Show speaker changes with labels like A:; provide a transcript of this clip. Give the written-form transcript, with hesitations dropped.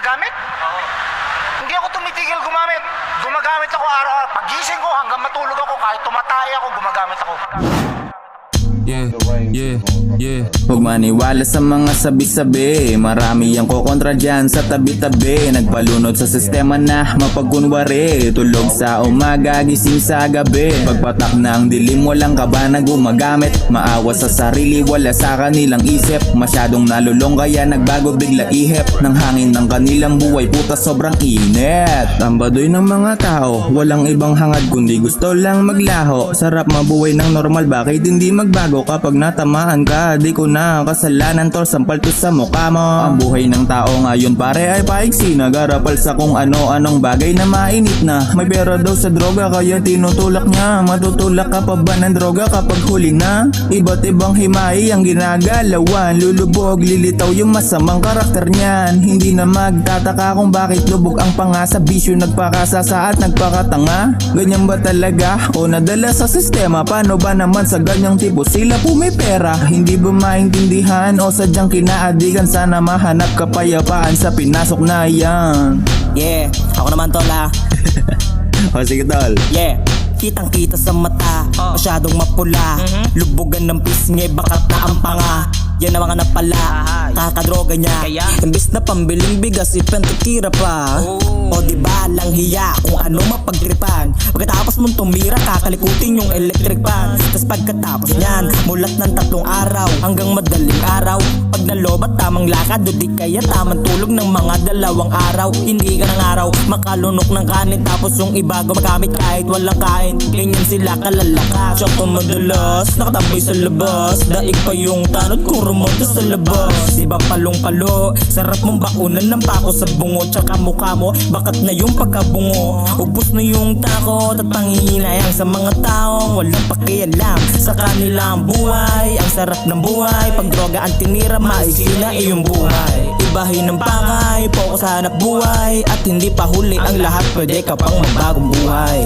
A: gumagamit?
B: Oo.
A: Hindi ako tumitigil gumamit. Gumagamit ako araw-araw. Pagising ko hanggang matulog ako, kahit tumatay ako, gumagamit ako.
C: Huwag maniwala sa mga sabi-sabi, marami ang kokontra dyan sa tabi-tabi. Nagpalunod sa sistema na mapagkunwari, tulog sa umaga, gising sa gabi. Pagpatak ng dilim, walang kaba na gumagamit. Maawa sa sarili, wala sa kanilang isip. Masyadong nalulong kaya nagbago bigla ihip ng hangin ng kanilang buhay, puta sobrang init. Ang baduy ng mga tao, walang ibang hangad kundi gusto lang maglaho. Sarap mabuhay ng normal, bakit hindi magbago? Kapag natamaan ka, di ko na kasalanan, tol, sampal to sa mukha mo. Ang buhay ng tao ngayon pare ay paiksi, nagarapal sa kung ano-anong bagay na mainit na. May pera daw sa droga kaya tinutulak niya. Matutulak ka pa ba ng droga kapag huli na? Iba't ibang himay ang ginagalawan, lulubog, lilitaw yung masamang karakter niyan. Hindi na magtataka kung bakit lubog ang pangasa, bisyo, nagpakasasa at nagpakatanga. Ganyan ba talaga o nadala sa sistema? Paano ba naman sa ganyang tipo sila pumipera? Hindi ba maintindihan o sadyang kinaadikan? Sana mahanap kapayapaan sa pinasok na yan.
D: Yeah, ako naman tol ah.
C: O sige tol.
D: Yeah, kitang kita sa mata, masyadong mapula. Lubugan ng pisngi, bakat na ang panga. Yan ang mga napala, kakadroga niya. Imbis na pambiling bigas, ipentikira pa. O diba lang hiya kung ano mapagtripan. Pagkatapos mong tumira, kakalikutin yung electric pan. Tas pagkatapos nyan, mulat ng 3 araw hanggang madaling araw. Pag nalobat tamang lakad, o di kaya tamang tulog ng mga 2 araw. Hindi ka ng araw, makalunok ng kanin. Tapos yung iba gumagamit kahit walang kain. Ganyan sila kalalakas. Siya kung madalas, nakatambay sa labas. Daig pa yung tanod kung rumonta sa labas. Diba palong-palo, sarap mong bakunan ng pako sa bungo. Tsaka mukha mo, bakat na yung pagkabungo. Ubus na yung takot at panghihinayang sa mga taong walang pakialam sa kanilang buhay. Ang sarap ng buhay, pag droga ang tinira, maiksi na iyong buhay. Ibahin ng pakay, focus sa hanap buhay. At hindi pa huli ang lahat, pwede ka pang magbagong buhay.